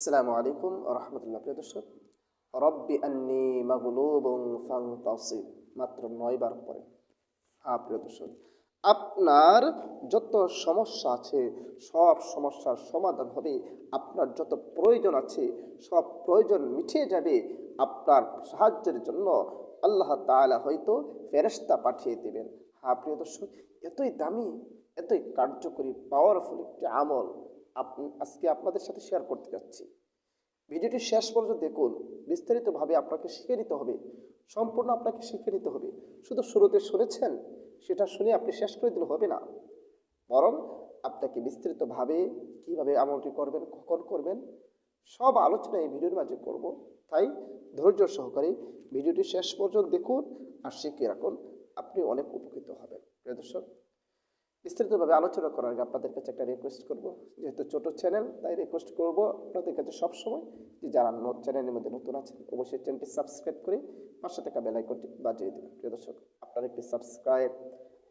আসসালামু আলাইকুম রহমতুল্লাহ। প্রিয় দর্শক, রব্বি আন্নি মাগলুবুন ফান্তাসির মাত্র 9 বার পরে। হ্যাঁ প্রিয় দর্শক, আপনার যত সমস্যা আছে সব সমস্যার সমাধান হবে। আপনার যত প্রয়োজন আছে সব প্রয়োজন মিটিয়ে যাবে। আপনার সাহায্যের জন্য আল্লাহ তাআলা হয়তো ফেরেশতা পাঠিয়ে দেবেন। হ্যাঁ প্রিয় দর্শক, এতই দামি, এতই কার্যকরী, পাওয়ারফুল একটি আমল আজকে আপনাদের সাথে শেয়ার করতে যাচ্ছি। ভিডিওটি শেষ পর্যন্ত দেখুন। বিস্তারিতভাবে আপনাকে শিখে নিতে হবে, সম্পূর্ণ আপনাকে শিখে নিতে হবে। শুধু শুরুতে শুনেছেন সেটা শুনে আপনি শেষ করে দিলে হবে না, বরং আপনাকে বিস্তারিতভাবে কীভাবে আমলটি করবেন, কখন করবেন, সব আলোচনা এই ভিডিওর মাঝে করব। তাই ধৈর্য সহকারে ভিডিওটি শেষ পর্যন্ত দেখুন আর শিখে রাখুন, আপনি অনেক উপকৃত হবেন। প্রিয় দর্শক, বিস্তারিতভাবে আলোচনা করার আগে আপনাদের কাছে একটা রিকোয়েস্ট করব। যেহেতু ছোট চ্যানেল, তাই রিকোয়েস্ট করব আপনাদের কাছে সবসময় যে যারা চ্যানেলের মধ্যে নতুন আছেন অবশ্যই চ্যানেলটি সাবস্ক্রাইব করে পাশে থাকা বেল আইকনটি বাজিয়ে দেবেন। প্রিয় দর্শক, আপনার একটি সাবস্ক্রাইব,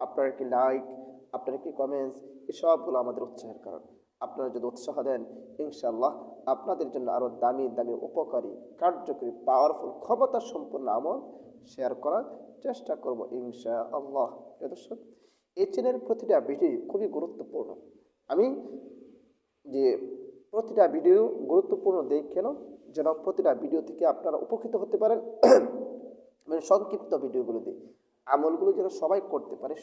আপনার একটি লাইক, আপনার একটি কমেন্টস, এসবগুলো আমাদের উৎসাহের কারণ। আপনারা যদি উৎসাহ দেন, ইনশাআল্লাহ আপনাদের জন্য আরও দামি দামি, উপকারী, কার্যকরী, পাওয়ারফুল, ক্ষমতা সম্পন্ন আমল শেয়ার করার চেষ্টা করব ইনশাআল্লাহ। প্রিয় দর্শক, এই চ্যানেলের প্রতিটা ভিডিও খুবই গুরুত্বপূর্ণ। আমি যে প্রতিটা ভিডিও গুরুত্বপূর্ণ দেই কেন, যেন প্রতিটা ভিডিও থেকে আপনারা উপকৃত হতে পারেন। মানে সংক্ষিপ্ত ভিডিওগুলো দিই, আমলগুলো যেন সবাই করতে পারে,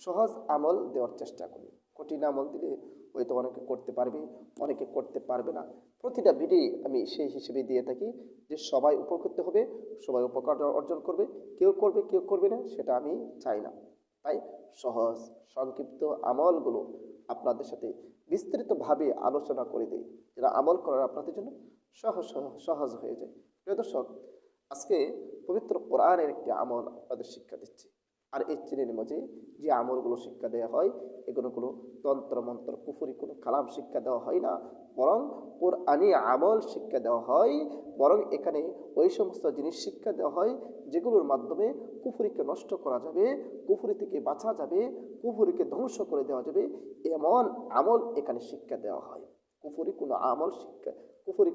সহজ আমল দেওয়ার চেষ্টা করি। কঠিন আমল দিলে হয়তো অনেকে করতে পারবে, অনেকে করতে পারবে না। প্রতিটা ভিডিও আমি সেই হিসেবে দিয়ে থাকি যে সবাই উপকৃত হবে, সবাই উপকার অর্জন করবে। কেউ করবে কেউ করবে না সেটা আমি চাই না। তাই সহজ সংক্ষিপ্ত আমলগুলো আপনাদের সাথে বিস্তারিতভাবে আলোচনা করে দিই, যেটা আমল করার আপনাদের জন্য সহজ সহজ হয়ে যায়। প্রিয় দর্শক, আজকে পবিত্র কোরআনের একটি আমল আপনাদের শিক্ষা দিচ্ছি। আর এই চ্যানেলের মাঝে যে আমলগুলো শিক্ষা দেওয়া হয়, এগুলো কোনো তন্ত্র মন্ত্র কুফরি কোনো কালাম শিক্ষা দেওয়া হয় না, বরং কোরআনি আমল শিক্ষা দেওয়া হয়। বরং এখানে ওই সমস্ত জিনিস শিক্ষা দেওয়া হয় যেগুলোর মাধ্যমে কুফরিকে নষ্ট করা যাবে, কুফরি থেকে বাঁচা যাবে, কুফরিকে ধ্বংস করে দেওয়া যাবে, এমন আমল এখানে শিক্ষা দেওয়া হয়। কুফরি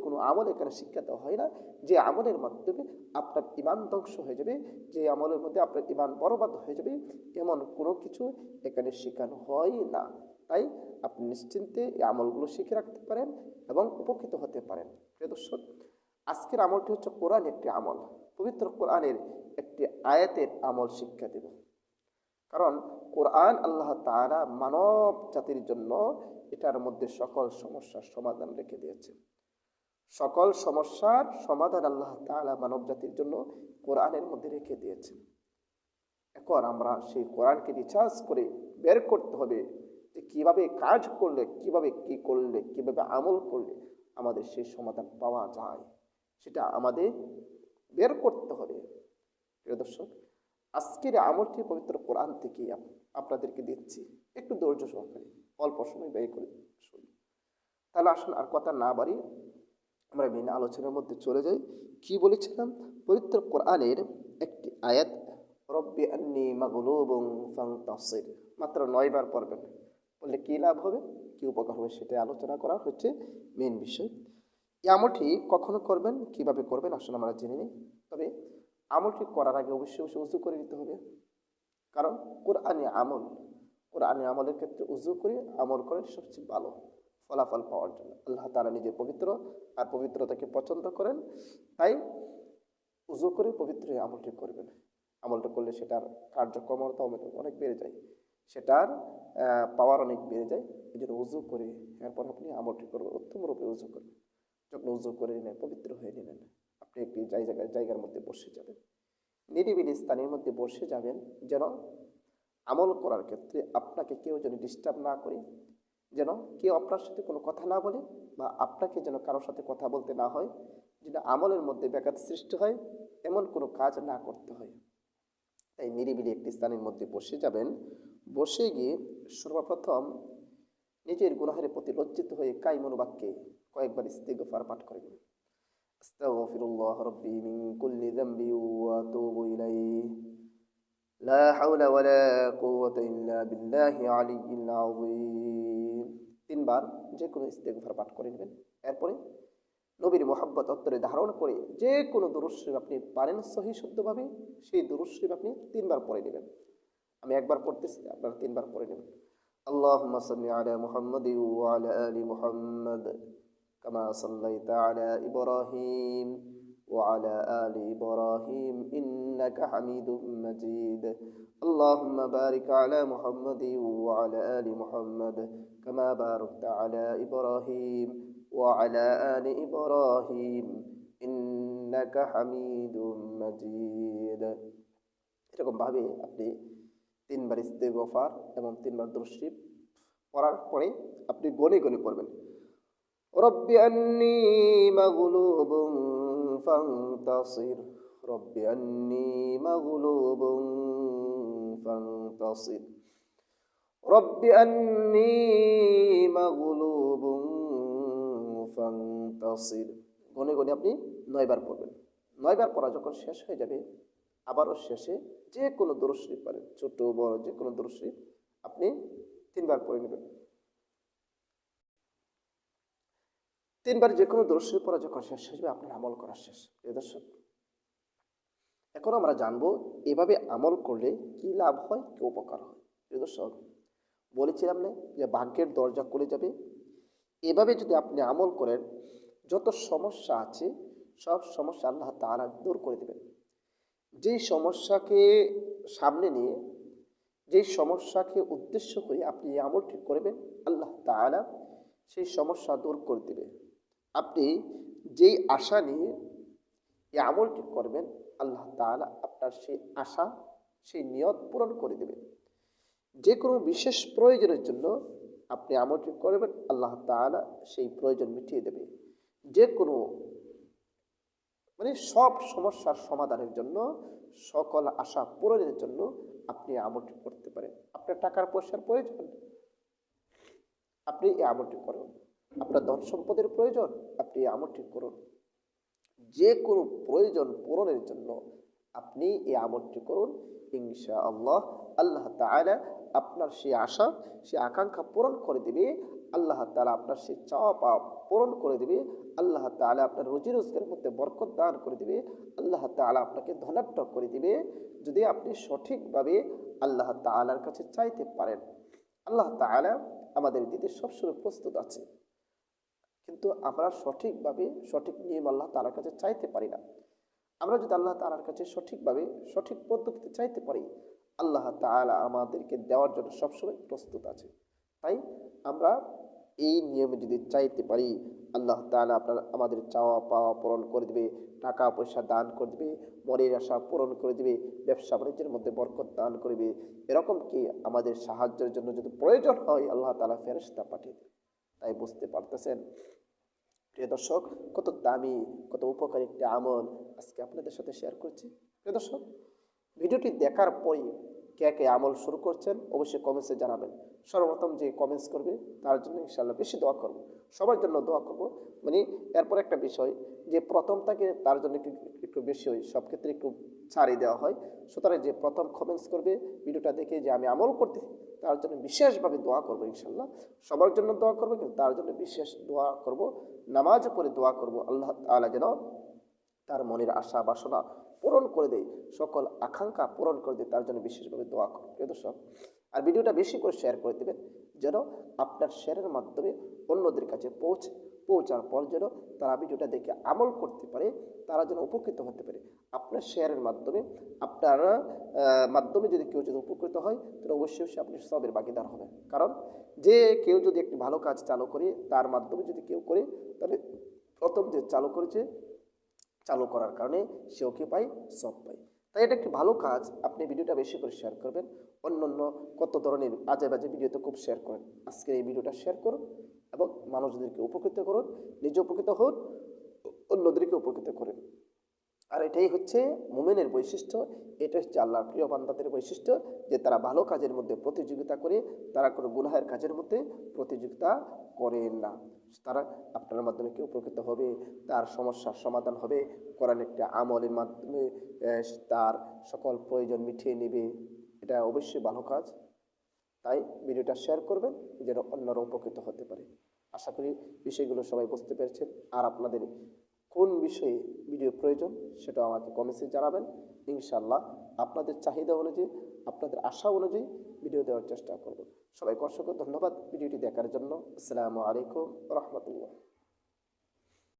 কোনো আমল এখানে শিক্ষা দেওয়া হয় না যে আমলের মাধ্যমে আপনার ঈমান ধ্বংস হয়ে যাবে, যে আমলের মধ্যে আপনার ঈমান বরবাদ হয়ে যাবে, এমন কোনো কিছু এখানে শেখানো হয় না। তাই আপনি নিশ্চিন্তে এই আমলগুলো শিখে রাখতে পারেন এবং উপকৃত হতে পারেন। প্রিয় দর্শক, আজকের আমলটি হচ্ছে কোরআন একটি আমল, পবিত্র কোরআনের একটি আয়াতের আমল শিক্ষা দেব। কারণ কোরআন আল্লাহ তাআলা মানব জাতির জন্য এটার মধ্যে সকল সমস্যার সমাধান রেখে দিয়েছে। সকল সমস্যার সমাধান আল্লাহ তাআলা মানব জাতির জন্য কোরআনের মধ্যে রেখে দিয়েছে। এখন আমরা সেই কোরআনকে রিসার্চ করে বের করতে হবে যে কীভাবে কাজ করলে, কীভাবে কী করলে, কীভাবে আমল করলে আমাদের সেই সমাধান পাওয়া যায়, সেটা আমাদের বের করতে হবে। প্রিয় দর্শক, আজকের আমলটি পবিত্র কোরআন থেকে আপনাদেরকে দিচ্ছি, একটু ধৈর্য সহকারে অল্প সময় ব্যয় করে শুনুন। তাহলে আসুন আর কথা না বাড়ি আমরা মেন আলোচনার মধ্যে চলে যাই। কি বলেছিলাম? পবিত্র কোরআনের একটি আয়াত, রব্বি আন্নি মাগলুবুন ফান্তাসির, মাত্র 9 বার পড়বেন। বললে কী লাভ হবে, কী উপকার হবে, সেটাই আলোচনা করা হচ্ছে মেন বিষয়। এই আমলটি কখনো করবেন, কিভাবে করবেন আসলে আমরা জেনে নিই। তবে আমলটি করার আগে অবশ্যই উজু করে নিতে হবে। কারণ কোরআনি আমলের ক্ষেত্রে উজু করে আমল করে সবচেয়ে ভালো ফলাফল পাওয়ার জন্য। আল্লাহ তাআলা নিজে পবিত্র আর পবিত্রতাকে পছন্দ করেন, তাই উজু করে পবিত্র আমলটি করবেন। আমলটা করলে সেটার কার্যক্ষমতা অনেক বেড়ে যায়, সেটার পাওয়ার অনেক বেড়ে যায়। এই জন্য উজু করে এরপর আপনি আমলটি করবেন, উত্তম রূপে উজু করবেন। যখন উজু করে নিলেন, পবিত্র হয়ে নিলেন, আপনি একটি জায়গার মধ্যে বসে যাবেন, নিরিবিলি স্থানের মধ্যে বসে যাবেন, যেন আমল করার ক্ষেত্রে আপনাকে কেউ যেন ডিস্টার্ব না করে, যেন কেউ আপনার সাথে কোনো কথা না বলে, বা আপনাকে যেন কারোর সাথে কথা বলতে না হয়, যেন আমলের মধ্যে ব্যাঘাত সৃষ্টি হয়, এমন কোনো কাজ না করতে হয়। তাই নিরিবিলি একটি স্থানের মধ্যে বসে যাবেন। বসে গিয়ে সর্বপ্রথম নিজের গুনাহের প্রতি লজ্জিত হয়ে কাইমুন বাক্যে কয়েকবার ইস্তিগফার পাঠ করবেন। আস্তাগফিরুল্লাহ রাব্বি মিন কুল্লি যামবি ওয়া আতুবু ইলাইহি লা হাওলা ওয়ালা কুওয়াতা ইল্লা বিল্লাহি আলিয়্যিল আযীম। 3 বার যে কোনো ইস্তিগফার পাঠ করে নেবেন। এরপরে নবীর মোহাব্বত অন্তরে ধারণ করে যে কোনো দুরূদ শরীফ আপনি পারেন সহি শুদ্ধভাবে, সেই দুরূদ শরীফ আপনি 3 বার পড়ে নেবেন। আমি একবার পড়তেছি, আপনারা 3 বার পড়ে নেবেন। আল্লাহুম্মা সাল্লি আলা মুহাম্মাদি ওয়া আলা আলি মুহাম্মাদ কামা সাল্লাইতা আলা ইব্রাহিম ওয়া আলা আলি ইব্রাহিম ইন্নাকা হামিদুম মাজিদ। আল্লাহুম্মা বারিক আলা মুহাম্মাদি ওয়া আলা আলি মুহাম্মাদ কামা বারাকতা আলা ইব্রাহিম ওয়া আলা আলি ইব্রাহিম ইন্নাকা হামিদুম মাজিদ। এরকম ভাবে আপনি 3 বার ইস্তেগফার এবং 3 বার দুরূদ শরীফ পড়ার পরে আপনি গনে গনে পড়বেন। রব্বি আন্নী মাগলুবুন ফান্তাসির, রব্বি আন্নী মাগলুবুন ফান্তাসির, রব্বি আন্নী মাগলুবুন ফান্তাসির। গনে গনে আপনি 9 বার পড়বেন। 9 বার পড়া যখন শেষ হয়ে যাবে, আবারও শেষে যে কোনো দুরূদ শরীফ পারেন, ছোট বড় যে কোনো দুরূদ শরীফ আপনি 3 বার পড়ে নেবেন। 3 বার যে কোনো দুরূদ শরীফ পড়া যখন শেষ হয়ে যাবে, আপনার আমল করা শেষ। প্রিয় দর্শক, এখন আমরা জানবো এভাবে আমল করলে কি লাভ হয়, কি উপকার হয়। প্রিয় দর্শক, বলেছিলাম না যে ভাগ্যের দরজা খুলে যাবে। এভাবে যদি আপনি আমল করেন, যত সমস্যা আছে সব সমস্যা আল্লাহ তাআলা দূর করে দেবেন। যেই সমস্যাকে সামনে নিয়ে, যেই সমস্যাকে উদ্দেশ্য করে আপনি এই আমলটি করবেন, আল্লাহ তাআলা সেই সমস্যা দূর করে দেবে। আপনি যেই আশা নিয়ে এই আমলটি করবেন, আল্লাহ তাআলা আপনার সেই আশা, সেই নিয়ত পূরণ করে দেবে। যে কোনো বিশেষ প্রয়োজনের জন্য আপনি আমলটি করবেন, আল্লাহ তাআলা সেই প্রয়োজন মিটিয়ে দেবে। যে কোনো সব সমস্যার সমাধানের জন্য, সকল আশা পূরণের জন্য আপনি আমলটি করতে পারেন। আপনার টাকার পয়সার প্রয়োজন, আপনি এই আমলটি করুন। আপনার ধন সম্পদের প্রয়োজন, আপনি এই আমলটি করুন। যে কোনো প্রয়োজন পূরণের জন্য আপনি এই আমলটি করুন। ইনশাআল্লাহ আল্লাহ তাআলা আপনার সেই আশা, সেই আকাঙ্ক্ষা পূরণ করে দেবে। আল্লাহ তাআলা আপনার সেই চাওয়া পাওয়া পূরণ করে দেবে। আল্লাহ তাআলা আপনার রুজি রোজগারের মধ্যে বরকত দান করে দেবে। আল্লাহ তাআলা আপনাকে ধনাঢ্য করে দিবে, যদি আপনি সঠিকভাবে আল্লাহ তাআলার কাছে চাইতে পারেন। আল্লাহ তাআলা আমাদের দিতে সবসময় প্রস্তুত আছে, কিন্তু আমরা সঠিকভাবে সঠিক নিয়ম আল্লাহ তাআলার কাছে চাইতে পারি না। আমরা যদি আল্লাহ তাআলার কাছে সঠিকভাবে সঠিক পদ্ধতিতে চাইতে পারি, আল্লাহ তাআলা আমাদেরকে দেওয়ার জন্য সবসময় প্রস্তুত আছে। তাই আমরা এই নিয়মে যদি চাইতে পারি, আল্লাহ তাআলা আমাদের চাওয়া পাওয়া পূরণ করে দেবে, টাকা পয়সা দান করে দেবে, মনের আশা পূরণ করে দেবে, ব্যবসা বাণিজ্যের মধ্যে বরকত দান করবে। এরকম কি আমাদের সাহায্যের জন্য যদি প্রয়োজন হয়, আল্লাহ তাআলা ফেরেশতা পাঠিয়ে দেবে। তাই বুঝতে পারতেছেন প্রিয় দর্শক, কত দামি, কত উপকারী একটি আমল আজকে আপনাদের সাথে শেয়ার করছি। প্রিয় দর্শক, ভিডিওটি দেখার পরই কে কে আমল শুরু করছেন অবশ্যই কমেন্টসে জানাবেন। সর্বপ্রথম যে কমেন্টস করবে তার জন্য ইনশাআল্লাহ বেশি দোয়া করব, সবার জন্য দোয়া করব। এরপর একটা বিষয়, যে প্রথম থাকে তার জন্য একটু বেশি হয়, সব ক্ষেত্রে একটু ছাড়ি দেওয়া হয়। সুতরাং যে প্রথম কমেন্টস করবে ভিডিওটা দেখে যে আমি আমল করতেছি, তার জন্য বিশেষভাবে দোয়া করবো। ইনশাআল্লাহ সবার জন্য দোয়া করবো, কিন্তু তার জন্য বিশেষ দোয়া করব, নামাজ পড়ে দোয়া করব, আল্লাহ তাআলা যেন তার মনের আশা বাসনা পূরণ করে দেয়, সকল আকাঙ্ক্ষা পূরণ করে দেয়, তার জন্য বিশেষভাবে দোয়া করব। প্রিয় দর্শক, আর ভিডিওটা বেশি করে শেয়ার করে দেবেন, যেন আপনার শেয়ারের মাধ্যমে অন্যদের কাছে পৌঁছার পর যেন তারা ভিডিওটা দেখে আমল করতে পারে, তারা যেন উপকৃত হতে পারে। আপনার শেয়ারের মাধ্যমে, আপনার মাধ্যমে যদি কেউ উপকৃত হয়, তাহলে অবশ্যই আপনি সবের ভাগীদার হবেন। কারণ যে কেউ যদি একটি ভালো কাজ চালু করে, তার মাধ্যমে যদি কেউ করে, তাহলে প্রথম যে চালু করেছে, চালু করার কারণে সেও কি পায়, সব পায়। তাই এটা একটি ভালো কাজ। আপনি ভিডিওটা বেশি করে শেয়ার করবেন। অন্য কত ধরনের আজে বাজে ভিডিও তো খুব শেয়ার করেন, আজকের এই ভিডিওটা শেয়ার করুন এবং মানুষদেরকে উপকৃত করুন, নিজে উপকৃত হন, অন্যদেরকে উপকৃত করেন। আর এটাই হচ্ছে মুমিনের বৈশিষ্ট্য, এটা হচ্ছে আল্লাহর প্রিয় বান্দাদের বৈশিষ্ট্য, যে তারা ভালো কাজের মধ্যে প্রতিযোগিতা করে, তারা কোনো গুনাহের কাজের মধ্যে প্রতিযোগিতা করেন না। তারা আপনার মাধ্যমে কেউ উপকৃত হবে, তার সমস্যার সমাধান হবে, কোরআন একটা আমলের মাধ্যমে তার সকল প্রয়োজন মিটিয়ে নেবে। এটা অবশ্যই ভালো কাজ। তাই ভিডিওটা শেয়ার করবেন, যেন অন্যরা উপকৃত হতে পারে। আশা করি বিষয়গুলো সবাই বুঝতে পেরেছেন। আর আপনাদের কোন বিষয়ে ভিডিও প্রয়োজন সেটা আমাকে কমেন্টসে জানাবেন। ইনশাআল্লাহ আপনাদের চাহিদা অনুযায়ী, আপনাদের আশা অনুযায়ী ভিডিও দেওয়ার চেষ্টা করব। সবাইকে অসংখ্য ধন্যবাদ ভিডিওটি দেখার জন্য। আসসালামু আলাইকুম রহমতুল্লাহ।